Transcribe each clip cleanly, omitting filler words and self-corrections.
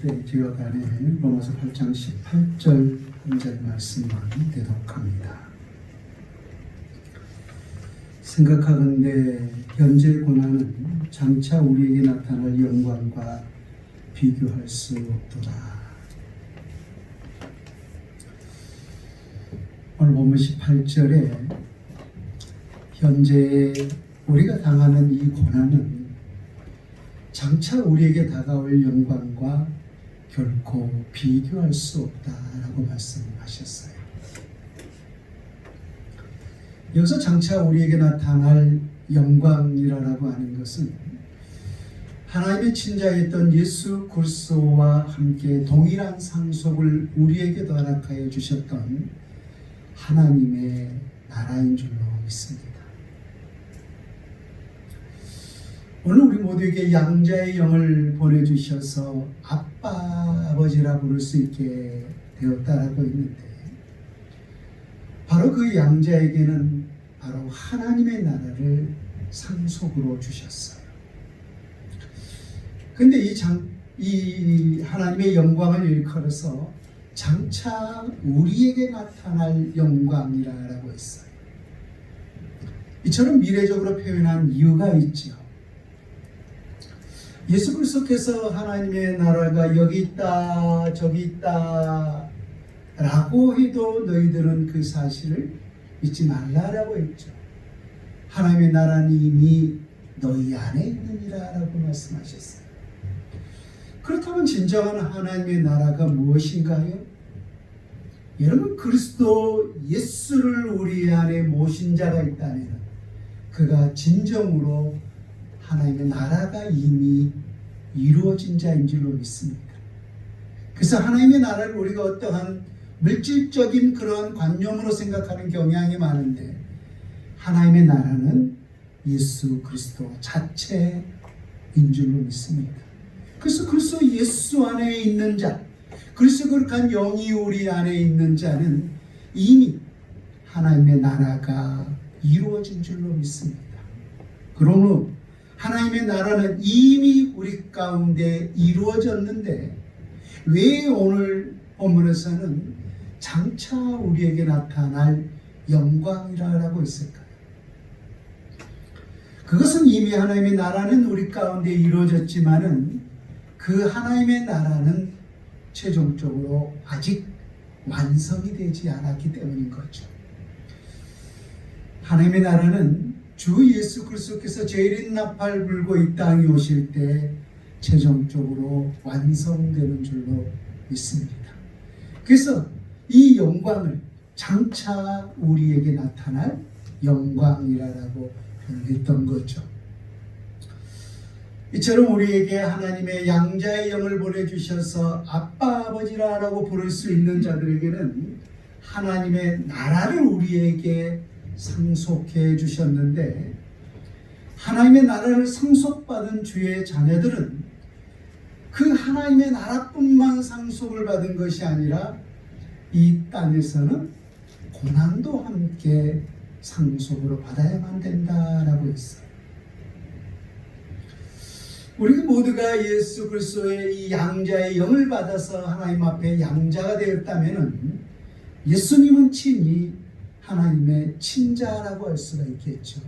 때 기억하는 로마서 8장 18절 한절 말씀만 대독합니다. 생각하건대 현재 고난은 장차 우리에게 나타날 영광과 비교할 수 없도다. 오늘 본문 18절에 현재 우리가 당하는 이 고난은 장차 우리에게 다가올 영광과 결코 비교할 수 없다라고 말씀하셨어요. 여기서 장차 우리에게 나타날 영광이라고 하는 것은 하나님의 친자였던 예수 그리스도와 함께 동일한 상속을 우리에게도 허락하여 주셨던 하나님의 나라인 줄로 믿습니다. 오늘 우리 모두에게 양자의 영을 보내주셔서 아빠, 아버지라 부를 수 있게 되었다라고 있는데, 바로 그 양자에게는 바로 하나님의 나라를 상속으로 주셨어요. 근데 이 하나님의 영광을 일컬어서 장차 우리에게 나타날 영광이라고 했어요. 이처럼 미래적으로 표현한 이유가 있죠. 예수 그리스도께서 하나님의 나라가 여기 있다 저기 있다 라고 해도 너희들은 그 사실을 잊지 말라라고 했죠. 하나님의 나라는 이미 너희 안에 있느니라 라고 말씀하셨어요. 그렇다면 진정한 하나님의 나라가 무엇인가요? 여러분, 그리스도 예수를 우리 안에 모신 자가 있다면 그가 진정으로 하나님의 나라가 이미 이루어진 자인 줄로 믿습니다. 그래서 하나님의 나라를 우리가 어떠한 물질적인 그런 관념으로 생각하는 경향이 많은데, 하나님의 나라는 예수 그리스도 자체인 줄로 믿습니다. 그래서 그리스도 예수 안에 있는 자, 그리스도 거룩한 영이 우리 안에 있는 자는 이미 하나님의 나라가 이루어진 줄로 믿습니다. 그러므로 하나님의 나라는 이미 우리 가운데 이루어졌는데 왜 오늘 본문에서는 장차 우리에게 나타날 영광이라고 했을까요? 그것은 이미 하나님의 나라는 우리 가운데 이루어졌지만은 그 하나님의 나라는 최종적으로 아직 완성이 되지 않았기 때문인 거죠. 하나님의 나라는 주 예수 그리스도께서 재림 나팔 불고 이 땅에 오실 때 최종적으로 완성되는 줄로 믿습니다. 그래서 이 영광을 장차 우리에게 나타날 영광이라고 표현했던 거죠. 이처럼 우리에게 하나님의 양자의 영을 보내주셔서 아빠, 아버지라고 부를 수 있는 자들에게는 하나님의 나라를 우리에게 상속해 주셨는데, 하나님의 나라를 상속받은 주의 자녀들은 그 하나님의 나라뿐만 상속을 받은 것이 아니라 이 땅에서는 고난도 함께 상속으로 받아야만 된다라고 했어요. 우리 모두가 예수 그리스도의 이 양자의 영을 받아서 하나님 앞에 양자가 되었다면 예수님은 친히 하나님의 친자라고 할 수가 있겠죠.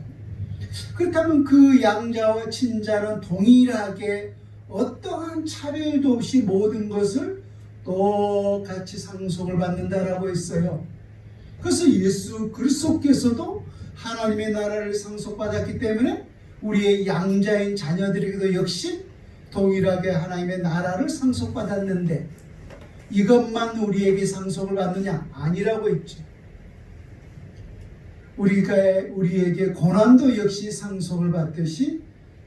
그렇다면 그 양자와 친자는 동일하게 어떠한 차별도 없이 모든 것을 똑같이 상속을 받는다라고 했어요. 그래서 예수 그리스도께서도 하나님의 나라를 상속받았기 때문에 우리의 양자인 자녀들에게도 역시 동일하게 하나님의 나라를 상속받았는데, 이것만 우리에게 상속을 받느냐? 아니라고 했죠. 우리에게 고난도 역시 상속을 받듯이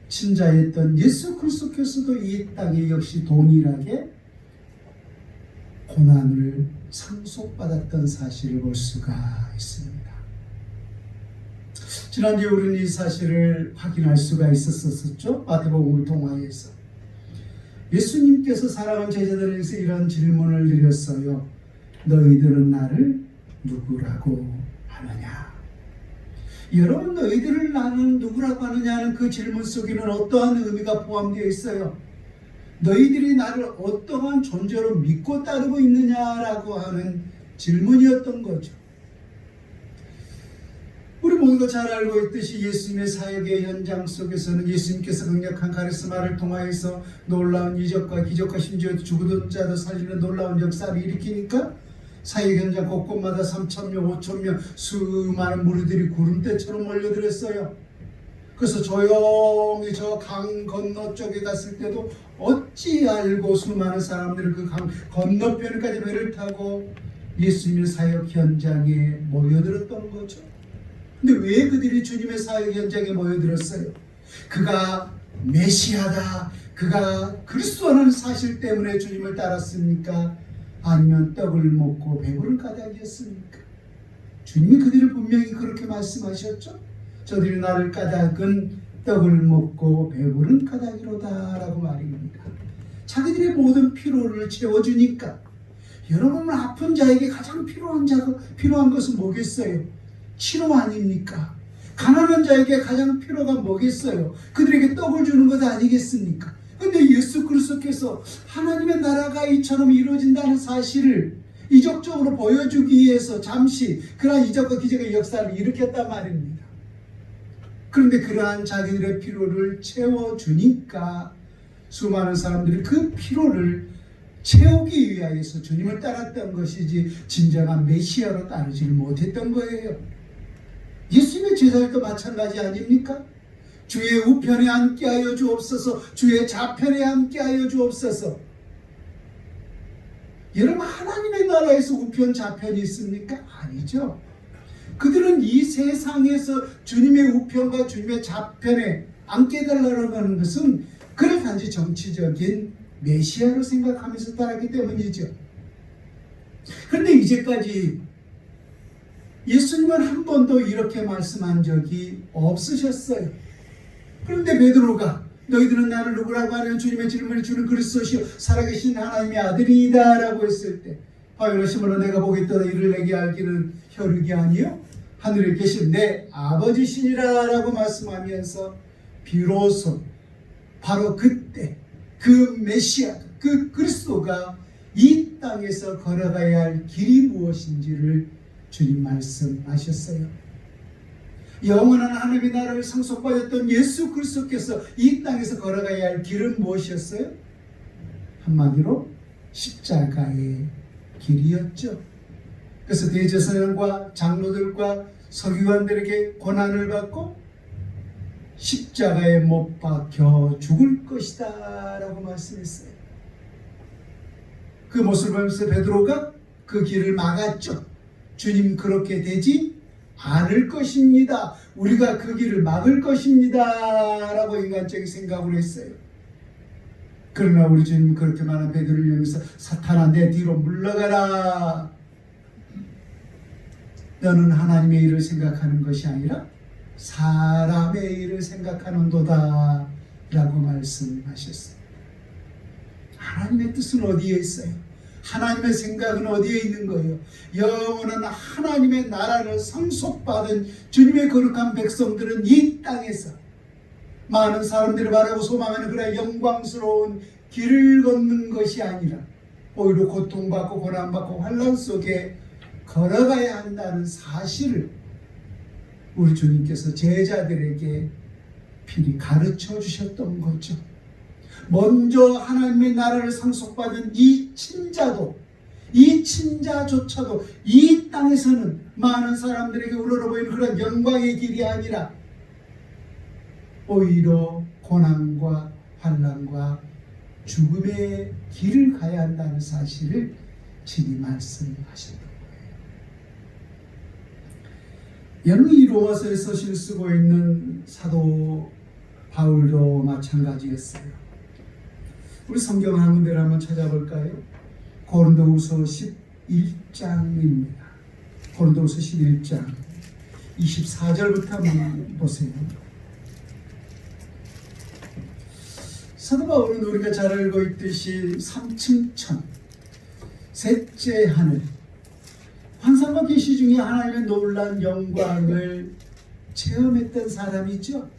친자였던 예수 그리스도께서도 이 땅에 역시 동일하게 고난을 상속받았던 사실을 볼 수가 있습니다. 지난주에 우리는 이 사실을 확인할 수가 있었었죠. 마태복음을 통하여서 예수님께서 사랑하는 제자들에게서 이런 질문을 드렸어요. 너희들은 나를 누구라고 하느냐? 여러분, 너희들을 나는 누구라고 하느냐는 그 질문 속에는 어떠한 의미가 포함되어 있어요? 너희들이 나를 어떠한 존재로 믿고 따르고 있느냐라고 하는 질문이었던 거죠. 우리 모두가 잘 알고 있듯이 예수님의 사역의 현장 속에서는 예수님께서 강력한 카리스마를 통하여서 놀라운 이적과 기적과 심지어 죽은 자도 살리는 놀라운 역사를 일으키니까 사역 현장 곳곳마다 3,000명, 5,000명 수많은 무리들이 구름대처럼 몰려들었어요. 그래서 조용히 저 강 건너 쪽에 갔을 때도 어찌 알고 수많은 사람들이 그 강 건너편까지 배를 타고 예수님의 사역 현장에 모여들었던 거죠. 근데 왜 그들이 주님의 사역 현장에 모여들었어요? 그가 메시아다, 그가 그리스도라는 사실 때문에 주님을 따랐습니까? 아니면 떡을 먹고 배부른 까닭이었습니까? 주님이 그들을 분명히 그렇게 말씀하셨죠. 저들이 나를 까닭은 떡을 먹고 배부른 까닭이로다 라고 말입니다. 자기들의 모든 피로를 채워주니까. 여러분, 아픈 자에게 가장 필요한 것은 뭐겠어요? 치료 아닙니까? 가난한 자에게 가장 필요가 뭐겠어요? 그들에게 떡을 주는 것 아니겠습니까? 근데 예수 그리스도께서 하나님의 나라가 이처럼 이루어진다는 사실을 이적적으로 보여주기 위해서 잠시 그러한 이적과 기적의 역사를 일으켰단 말입니다. 그런데 그러한 자기들의 필요를 채워주니까 수많은 사람들이 그 필요를 채우기 위하여서 주님을 따랐던 것이지 진정한 메시아로 따르지를 못했던 거예요. 예수님의 제자들도 마찬가지 아닙니까? 주의 우편에 앉게 하여 주옵소서, 주의 좌편에 앉게 하여 주옵소서. 여러분, 하나님의 나라에서 우편 좌편이 있습니까? 아니죠. 그들은 이 세상에서 주님의 우편과 주님의 좌편에 앉게 해달라고 하는 것은 그를 단지 정치적인 메시아로 생각하면서 따랐기 때문이죠. 그런데 이제까지 예수님은 한 번도 이렇게 말씀한 적이 없으셨어요. 그런데 베드로가 너희들은 나를 누구라고 하냐면 주님의 질문에 주는 그리스도시요 살아계신 하나님의 아들이다 라고 했을 때 이러시므로 내가 보겠도다 이를 내게 알기는 혈육이 아니요 하늘에 계신 내 아버지시니라 라고 말씀하면서 비로소 바로 그때 그 메시아 그 그리스도가 이 땅에서 걸어가야 할 길이 무엇인지를 주님 말씀하셨어요. 영원한 하나님의 나라를 상속받았던 예수 그리스도께서 이 땅에서 걸어가야 할 길은 무엇이었어요? 한마디로 십자가의 길이었죠. 그래서 대제사장과 장로들과 서기관들에게 고난을 받고 십자가에 못 박혀 죽을 것이다 라고 말씀했어요. 그 모습을 보면서 베드로가 그 길을 막았죠. 주님 그렇게 되지 않을 것입니다. 우리가 그 길을 막을 것입니다 라고 인간적인 생각을 했어요. 그러나 우리 주님 그렇게 말한 베드로를 위해서 사탄아 내 뒤로 물러가라. 너는 하나님의 일을 생각하는 것이 아니라 사람의 일을 생각하는도다 라고 말씀하셨어요. 하나님의 뜻은 어디에 있어요? 하나님의 생각은 어디에 있는 거예요? 영원한 하나님의 나라를 상속받은 주님의 거룩한 백성들은 이 땅에서 많은 사람들이 바라고 소망하는 그런 영광스러운 길을 걷는 것이 아니라 오히려 고통받고 고난받고 환난 속에 걸어가야 한다는 사실을 우리 주님께서 제자들에게 필히 가르쳐 주셨던 거죠. 먼저 하나님의 나라를 상속받은 이 친자조차도 이 땅에서는 많은 사람들에게 우러러 보이는 그런 영광의 길이 아니라 오히려 고난과 환난과 죽음의 길을 가야 한다는 사실을 친히 말씀하셨던 거예요. 여러분, 이 로마서에 서신을 쓰고 있는 사도 바울도 마찬가지였어요. 우리 성경 한 군데를 한번 찾아볼까요? 고린도후서 11장입니다. 고린도후서 11장 24절부터 한번 보세요. 사도 바울은 우리가 잘 알고 있듯이 3층 천, 셋째 하늘, 환상과 계시 중에 하나님의 놀라운 영광을 체험했던 사람이죠.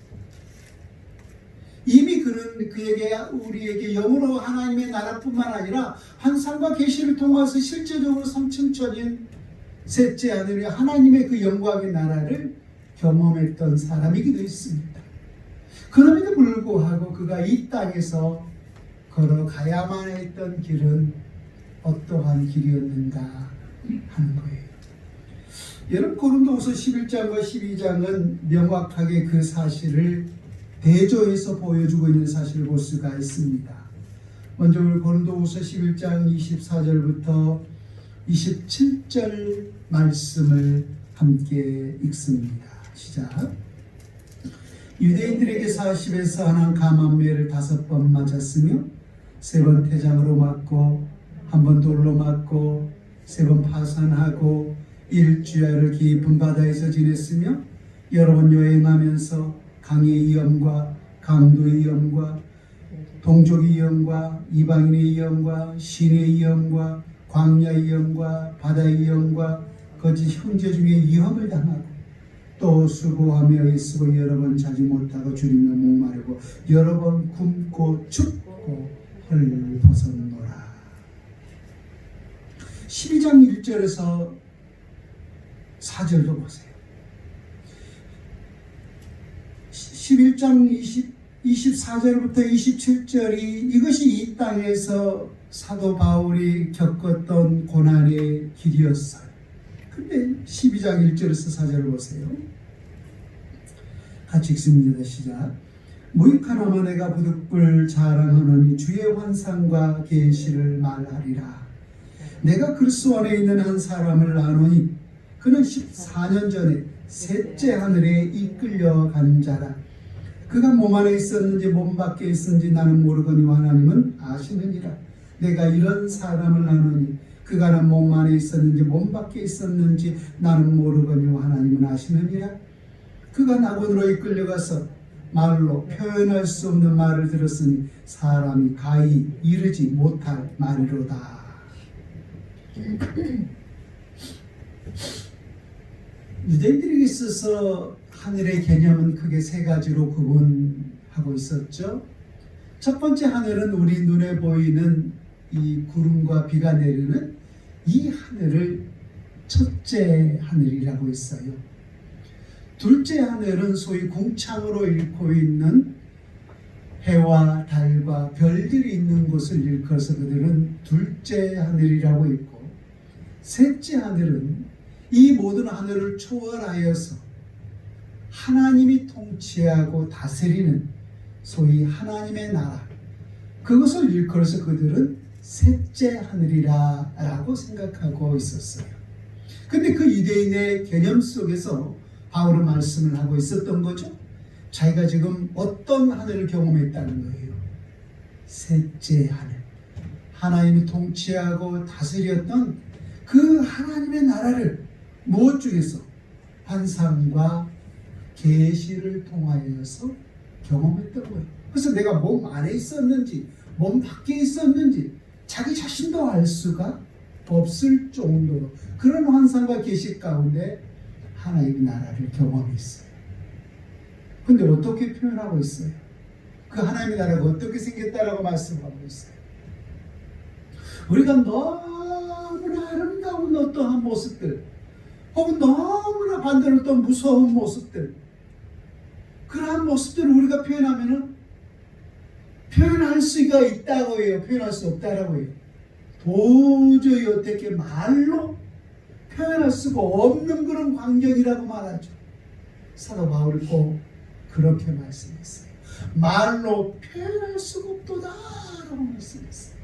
이미 그는 그에게 우리에게 영으로 하나님의 나라뿐만 아니라 환상과 계시를 통해서 실제적으로 성층천인 셋째 하늘의 하나님의 그 영광의 나라를 경험했던 사람이기도 했습니다. 그럼에도 불구하고 그가 이 땅에서 걸어가야만 했던 길은 어떠한 길이었는가 하는 거예요. 여러분, 고린도후서 11장과 12장은 명확하게 그 사실을 대조해서 보여주고 있는 사실을 볼 수가 있습니다. 먼저 고린도후서 11장 24절부터 27절 말씀을 함께 읽습니다. 시작. 유대인들에게 40에서 하나 감암매를 5번 맞았으며 3번 태장으로 맞고 1번 돌로 맞고 3번 파산하고 일주야를 깊은 바다에서 지냈으며 여러 번 여행하면서 강의 위험과 강도의 위험과 동족의 위험과 이방인의 위험과 신의 위험과 광야의 위험과 바다의 위험과 거짓 형제 중에 위험을 당하고 또 수고하며 애쓰고 여러 번 자지 못하고 줄이며 목마르고 여러 번 굶고 춥고 헐벗었노라. 12장 1절에서 4절도 보세요. 11장 24절부터 27절이 이것이 이 땅에서 사도 바울이 겪었던 고난의 길이었어요. 근데 12장 1절에서 4절을 보세요. 같이 읽습니다. 시작. 무익하나마 내가 부득불 자랑하노니 주의 환상과 계시를 말하리라. 내가 그리스도 안에 있는 한 사람을 아노니 그는 14년 전에 셋째 하늘에 이끌려간 자라. 그가 몸 안에 있었는지 몸 밖에 있었는지 나는 모르거니와 하나님은 아시느니라. 내가 이런 사람을 아노니 그가 난 몸 안에 있었는지 몸 밖에 있었는지 나는 모르거니와 하나님은 아시느니라. 그가 낙원으로 이끌려가서 말로 표현할 수 없는 말을 들었으니 사람이 가히 이르지 못할 말이로다. 유대인들에게 있어서 하늘의 개념은 크게 3가지로 구분하고 있었죠. 첫 번째 하늘은 우리 눈에 보이는 이 구름과 비가 내리는 이 하늘을 첫째 하늘이라고 했어요. 둘째 하늘은 소위 궁창으로 읽고 있는 해와 달과 별들이 있는 곳을 일컬어서 그들은 둘째 하늘이라고 했고, 셋째 하늘은 이 모든 하늘을 초월하여서 하나님이 통치하고 다스리는 소위 하나님의 나라, 그것을 일컬어서 그들은 셋째 하늘이라고 생각하고 있었어요. 근데 그 유대인의 개념 속에서 바울은 말씀을 하고 있었던 거죠. 자기가 지금 어떤 하늘을 경험했다는 거예요. 셋째 하늘, 하나님이 통치하고 다스렸던 그 하나님의 나라를 무엇 중에서? 환상과 계시를 통하여서 경험했던 거예요. 그래서 내가 몸 안에 있었는지 몸 밖에 있었는지 자기 자신도 알 수가 없을 정도로 그런 환상과 계시 가운데 하나님의 나라를 경험했어요. 근데 어떻게 표현하고 있어요? 그 하나님의 나라가 어떻게 생겼다라고 말씀하고 있어요. 우리가 너무나 아름다운 어떠한 모습들, 혹은 너무나 반대로 또 무서운 모습들, 그러한 모습들을 우리가 표현하면은 표현할 수가 있다고 해요. 표현할 수 없다라고 해요. 도저히 어떻게 말로 표현할 수가 없는 그런 광경이라고 말하죠. 사도 바울이 꼭 그렇게 말씀했어요. 말로 표현할 수가 없도다라고 말씀했어요.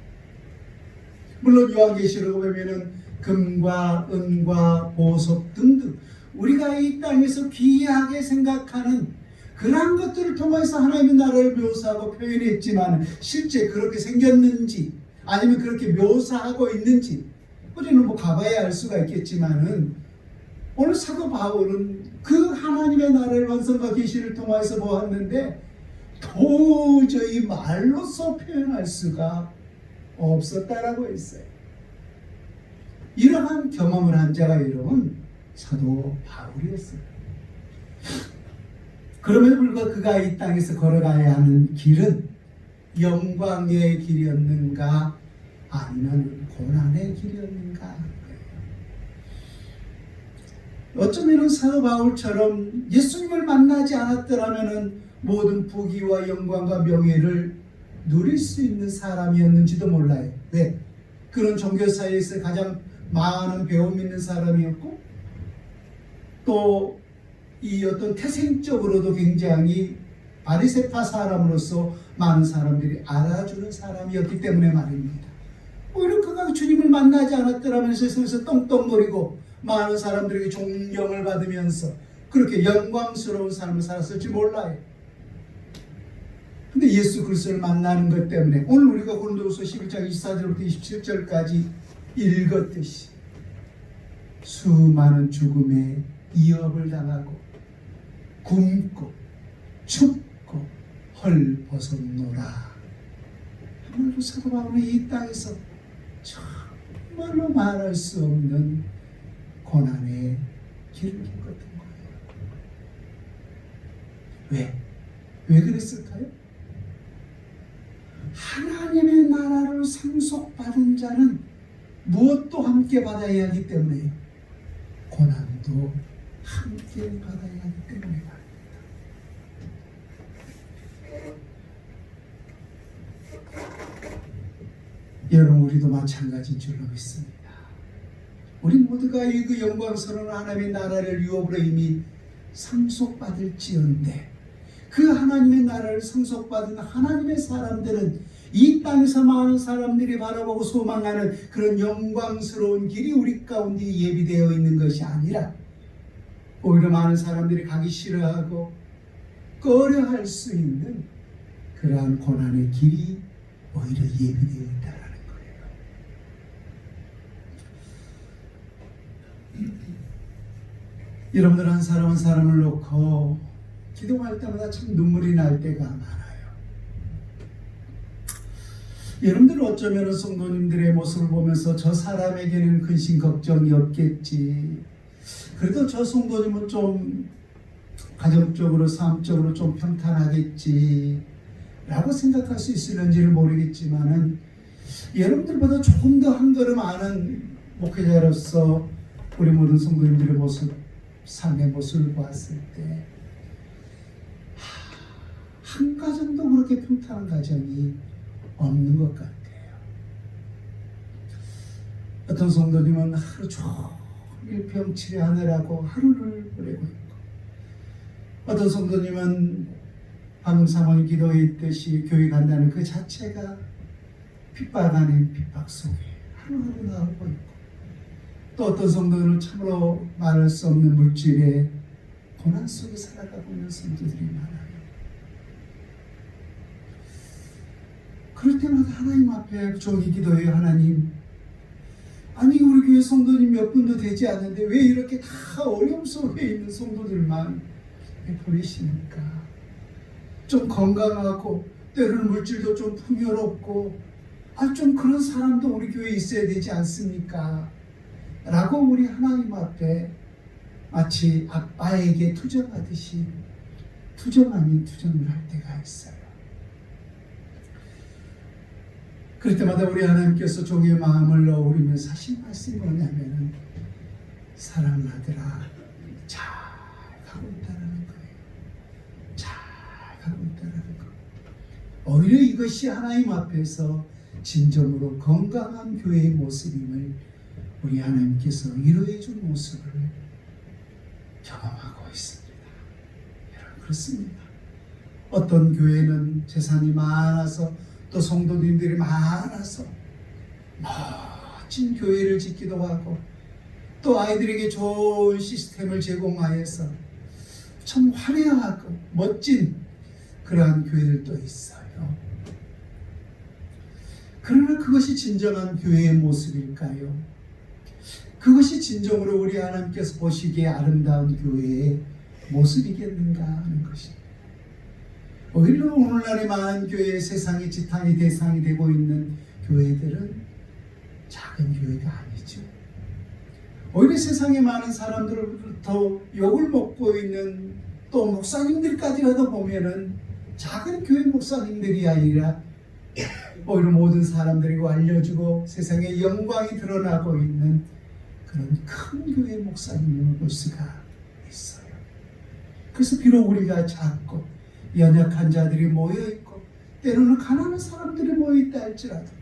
물론 요한계시록을 보면은 금과 은과 보석 등등 우리가 이 땅에서 귀하게 생각하는 그러한 것들을 통해서 하나님의 나라를 묘사하고 표현했지만 실제 그렇게 생겼는지 아니면 그렇게 묘사하고 있는지 우리는 뭐 가봐야 알 수가 있겠지만은 오늘 사도 바울은 그 하나님의 나라의 완성과 계시를 통해서 보았는데 도저히 말로서 표현할 수가 없었다라고 했어요. 이러한 경험을 한 자가 여러분 사도 바울이었어요. 그럼에도 불구하고 그가 이 땅에서 걸어가야 하는 길은 영광의 길이었는가 아니면 고난의 길이었는가. 어쩌면 사도 바울처럼 예수님을 만나지 않았더라면 모든 부귀와 영광과 명예를 누릴 수 있는 사람이었는지도 몰라요. 왜? 그런 종교 사이에서 가장 많은 배움 있는 사람이었고 또 이 어떤 태생적으로도 굉장히 바리새파 사람으로서 많은 사람들이 알아주는 사람이었기 때문에 말입니다. 오히려 그가 주님을 만나지 않았더라면 세상에서 떵떵거리고 많은 사람들에게 존경을 받으면서 그렇게 영광스러운 삶을 살았을지 몰라요. 근데 예수 그리스도를 만나는 것 때문에 오늘 우리가 고린도후서 11장 24절부터 27절까지 읽었듯이 수많은 죽음에 이업을 당하고 굶고 춥고 헐벗었노라. 정말로 사도 바울은 이 땅에서 정말로 말할 수 없는 고난의 길을 겪었던 거예요. 왜 그랬을까요? 하나님의 나라를 상속받은 자는 무엇도 함께 받아야 하기 때문에 고난도 함께 받아야 하기 때문에 말입니다. 여러분, 우리도 마찬가지인 줄로 믿습니다. 우리 모두가 이 그 영광스러운 하나님의 나라를 유업으로 이미 상속받을지언데 그 하나님의 나라를 상속받은 하나님의 사람들은 이 땅에서 많은 사람들이 바라보고 소망하는 그런 영광스러운 길이 우리 가운데 예비되어 있는 것이 아니라 오히려 많은 사람들이 가기 싫어하고 꺼려할 수 있는 그러한 고난의 길이 오히려 예비되어 있다는 거예요. 여러분들 한 사람 한 사람을 놓고 기도할 때마다 참 눈물이 날 때가 많아요. 여러분들 어쩌면 성도님들의 모습을 보면서 저 사람에게는 근심 걱정이 없겠지, 그래도 저 성도님은 좀 가정적으로 삶적으로 좀 평탄하겠지 라고 생각할 수 있을는지를 모르겠지만은 여러분들보다 조금 더 한 걸음 아는 목회자로서 우리 모든 성도님들의 모습, 삶의 모습을 보았을 때 한 가정도 그렇게 평탄한 가정이 없는 것 같아요. 어떤 성도님은 하루 종일 병치레하느라고 하루를 보내고 있고, 어떤 성도님은 방금 사모님 기도했듯이 교회 간다는 그 자체가 핍박 아닌 핍박 속에 하루하루 나오고 있고, 또 어떤 성도는 참으로 말할 수 없는 물질의 고난 속에 살아가고 있는 성도들이 많아요. 그럴 때마다 하나님 앞에 종이 기도해요. 하나님, 아니 우리 교회 성도님 몇 분도 되지 않는데 왜 이렇게 다 어려움 속에 있는 성도들만 보내시니까? 좀 건강하고 때로는 물질도 좀 풍요롭고 좀 그런 사람도 우리 교회에 있어야 되지 않습니까? 라고 우리 하나님 앞에 마치 아빠에게 투정하듯이 투정 아닌 투정을 할 때가 있어요. 그럴 때마다 우리 하나님께서 종의 마음을 어우리면서 하신 말씀이 뭐냐면은 사랑하는 아들아, 잘 가고 있다는 거예요. 잘 가고 있다는 거. 오히려 이것이 하나님 앞에서 진정으로 건강한 교회의 모습임을 우리 하나님께서 위로해 준 모습을 경험하고 있습니다. 여러분, 그렇습니다. 어떤 교회는 재산이 많아서 또 성도님들이 많아서 멋진 교회를 짓기도 하고, 또 아이들에게 좋은 시스템을 제공하여서 참 화려하고 멋진 그러한 교회들도 있어요. 그러나 그것이 진정한 교회의 모습일까요? 그것이 진정으로 우리 하나님께서 보시기에 아름다운 교회의 모습이겠는가 하는 것입니다. 오히려 오늘날의 많은 교회의 세상의 지탄이 대상이 되고 있는 교회들은 작은 교회가 아니죠. 오히려 세상에 많은 사람들로부터 욕을 먹고 있는 또 목사님들까지라도 보면은 작은 교회 목사님들이 아니라 오히려 모든 사람들에게 알려주고 세상에 영광이 드러나고 있는 그런 큰 교회 목사님을 볼 수가 있어요. 그래서 비록 우리가 작고 연약한 자들이 모여있고 때로는 가난한 사람들이 모여있다 할지라도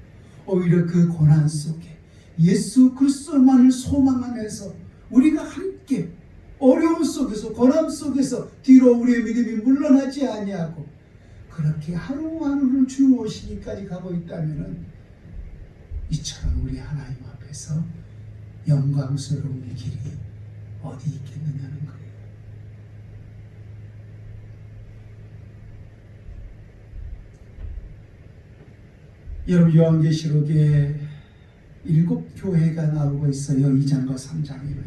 오히려 그 고난 속에 예수 그리스도만을 소망하면서 우리가 함께 어려움 속에서 고난 속에서 뒤로 우리의 믿음이 물러나지 아니하고 그렇게 하루하루를 주 오시기까지 가고 있다면 이처럼 우리 하나님 앞에서 영광스러운 길이 어디 있겠느냐는 거예요. 여러분 요한계시록에 7교회가 나오고 있어요. 2장과 3장이면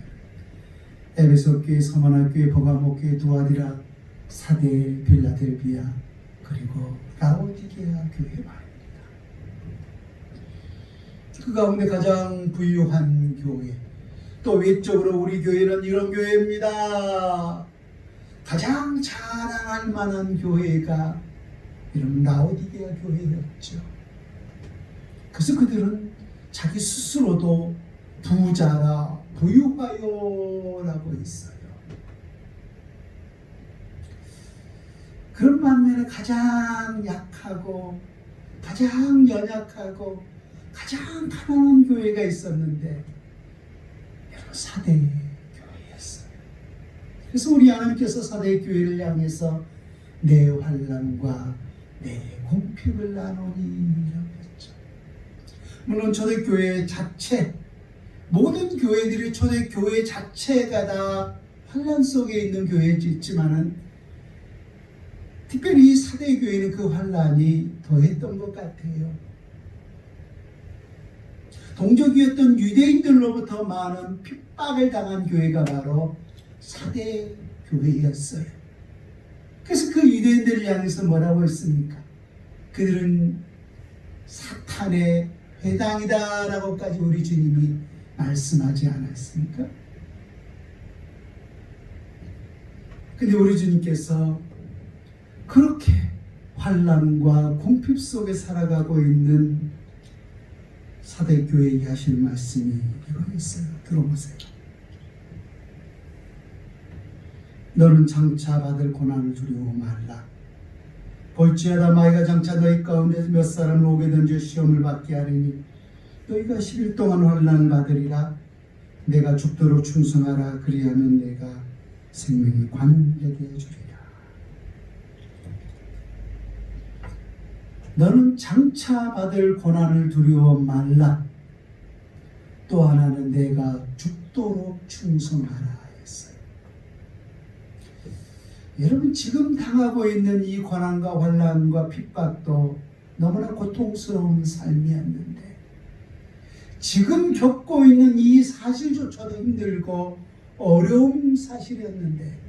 에베소 교회, 서머나 교회, 버가모 교회, 두아디라, 사대, 빌라델비아 그리고 라오디게아 교회 말입니다. 그 가운데 가장 부유한 교회 또 외적으로 우리 교회는 이런 교회입니다. 가장 자랑할 만한 교회가 이런 라오디게아 교회였죠. 그래서 그들은 자기 스스로도 부자라 부유하요라고 있어요. 그런 반면에 가장 약하고 가장 연약하고 가장 가난한 교회가 있었는데 여러분 사대 교회였어요. 그래서 우리 하나님께서 사대 교회를 향해서 내 환난과 내 공핍을 나누니라고 했죠. 물론 초대교회 자체 모든 교회들이 초대교회 자체가 다 환난 속에 있는 교회였지만은 특별히 사대교회는 그 환난이 더했던 것 같아요. 동족이었던 유대인들로부터 많은 핍박을 당한 교회가 바로 사대교회였어요. 그래서 그 유대인들을 향해서 뭐라고 했습니까? 그들은 사탄의 회당이다 라고까지 우리 주님이 말씀하지 않았습니까? 근데 우리 주님께서 그렇게 환난과 공핍 속에 살아가고 있는 사대교회에게 하실 말씀이 이거였어요. 들어보세요. 너는 장차 받을 고난을 두려워 말라. 볼지어다 마귀가 장차 너희 가운데 몇 사람을 오게 던져 시험을 받게 하리니 너희가 10일 동안 환난을 받으리라. 내가 죽도록 충성하라. 그리하면 내가 생명이 관되게 주리라. 너는 장차 받을 고난을 두려워 말라. 또 하나는 내가 죽도록 충성하라 했어요. 여러분 지금 당하고 있는 이 고난과 환난과 핍박도 너무나 고통스러운 삶이었는데 지금 겪고 있는 이 사실조차도 힘들고 어려운 사실이었는데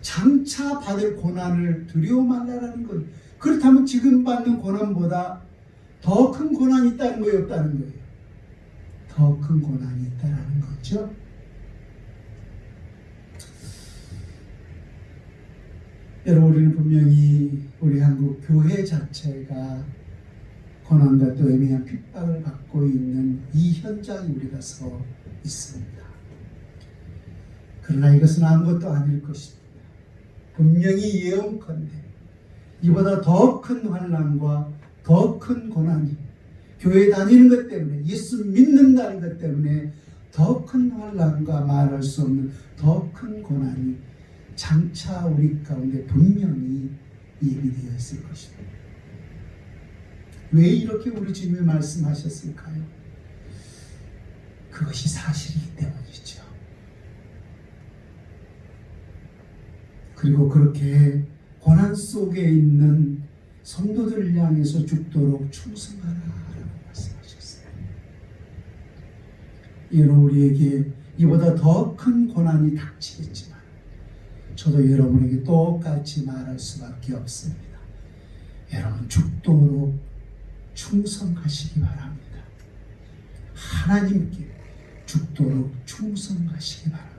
장차 받을 고난을 두려워 말라라는 것. 그렇다면 지금 받는 고난보다 더 큰 고난이 있다는 거예요, 없다는 거예요? 더 큰 고난이 있다는 거죠. 여러분 우리는 분명히 우리 한국 교회 자체가 고난과 또 애매한 핍박을 받고 있는 이 현장에 우리가 서 있습니다. 그러나 이것은 아무것도 아닐 것입니다. 분명히 예언컨대 이보다 더 큰 환난과 더 큰 고난이 교회 다니는 것 때문에 예수 믿는다는 것 때문에 더 큰 환난과 말할 수 없는 더 큰 고난이 장차 우리 가운데 분명히 예비되어 있을 것입니다. 왜 이렇게 우리 주님이 말씀하셨을까요? 그것이 사실이기 때문이죠. 그리고 그렇게 고난 속에 있는 성도들을 향해서 죽도록 충성하라라고 말씀하셨어요. 여러분 우리에게 이보다 더 큰 고난이 닥치겠지만 저도 여러분에게 똑같이 말할 수밖에 없습니다. 여러분 죽도록 충성하시기 바랍니다. 하나님께 죽도록 충성하시기 바랍니다.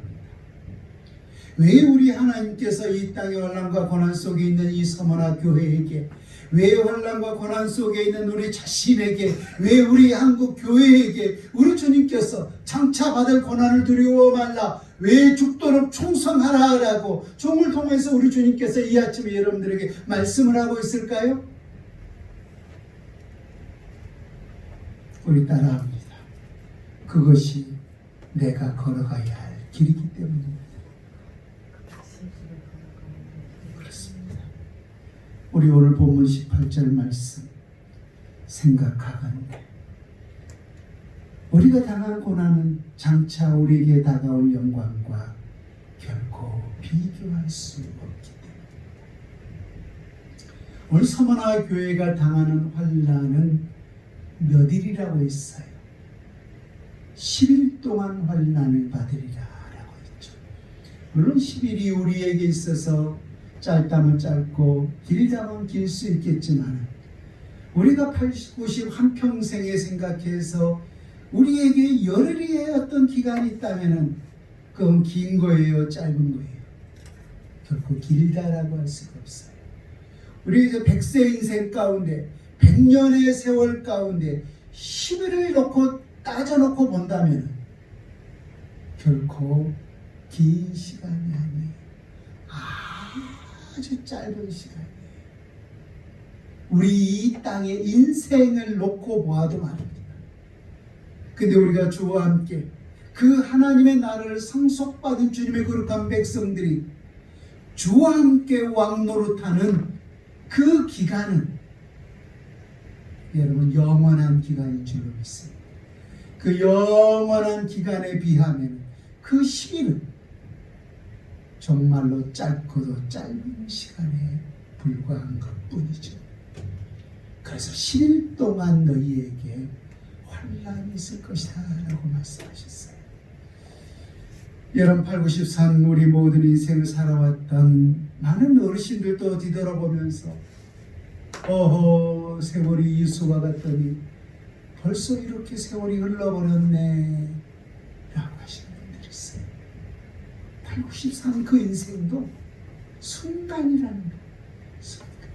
왜 우리 하나님께서 이 땅의 환난과 고난 속에 있는 이 서머나 교회에게 왜 환난과 고난 속에 있는 우리 자신에게, 왜 우리 한국 교회에게 우리 주님께서 장차 받을 고난을 두려워 말라, 왜 죽도록 충성하라라고 종을 통해서 우리 주님께서 이 아침에 여러분들에게 말씀을 하고 있을까요? 우리 따라합니다. 그것이 내가 걸어가야 할 길이기 때문입니다. 그렇습니다. 우리 오늘 본문 18절 말씀 생각하건대 우리가 당한 고난은 장차 우리에게 다가올 영광과 결코 비교할 수 없기 때문에 오늘 서머나 교회가 당하는 환난은 몇 일이라고 했어요? 10일 동안 환난을 받으리라 라고 했죠. 물론 10일이 우리에게 있어서 짧다면 짧고 길다면 길 수 있겠지만 우리가 80, 90 한평생에 생각해서 우리에게 열흘의 어떤 기간이 있다면 그건 긴 거예요, 짧은 거예요? 결코 길다라고 할 수가 없어요. 우리 이제 100세 인생 가운데 100년의 세월 가운데 10일을 놓고 따져놓고 본다면 결코 긴 시간이 아니에요. 아주 짧은 시간이에요. 우리 이 땅의 인생을 놓고 보아도 말입니다. 근데 우리가 주와 함께 그 하나님의 나라를 상속받은 주님의 거룩한 백성들이 주와 함께 왕노릇하는 그 기간은 여러분 영원한 기간인 줄로 믿습니다. 그 영원한 기간에 비하면 그 10일은 정말로 짧고도 짧은 시간에 불과한 것뿐이죠. 그래서 10일 동안 너희에게 환난이 있을 것이다 라고 말씀하셨어요. 여러분 8, 93 우리 모든 인생을 살아왔던 많은 어르신들도 뒤돌아보면서 세월이 이수와 같더니 벌써 이렇게 세월이 흘러버렸네 라고 하시는 분들이 있어요. 8, 93 그 인생도 순간이라는 거예요. 순간.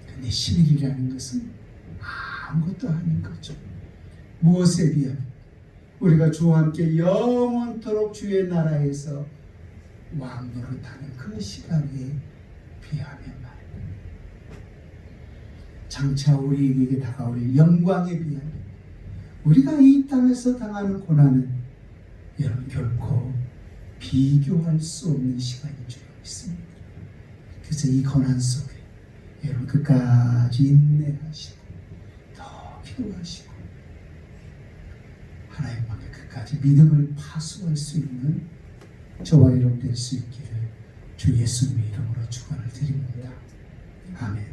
근데 10일이라는 것은 아무것도 아닌 거죠. 무엇에 비하면 우리가 주와 함께 영원토록 주의 나라에서 왕노릇하는 그 시간에 비하면 말입니다. 장차 우리에게 다가올 영광에 비하면 우리가 이 땅에서 당하는 고난은 여러분 결코 비교할 수 없는 시간인 줄 믿습니다. 그래서 이 고난 속에 여러분 끝까지 인내하시고 더 기도하시고 하나님 앞에 끝까지 믿음을 파수할 수 있는 저와 여러분 될 수 있기를 주 예수님의 이름으로 축원을 드립니다. 아멘.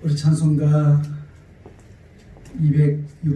우리 찬송가 206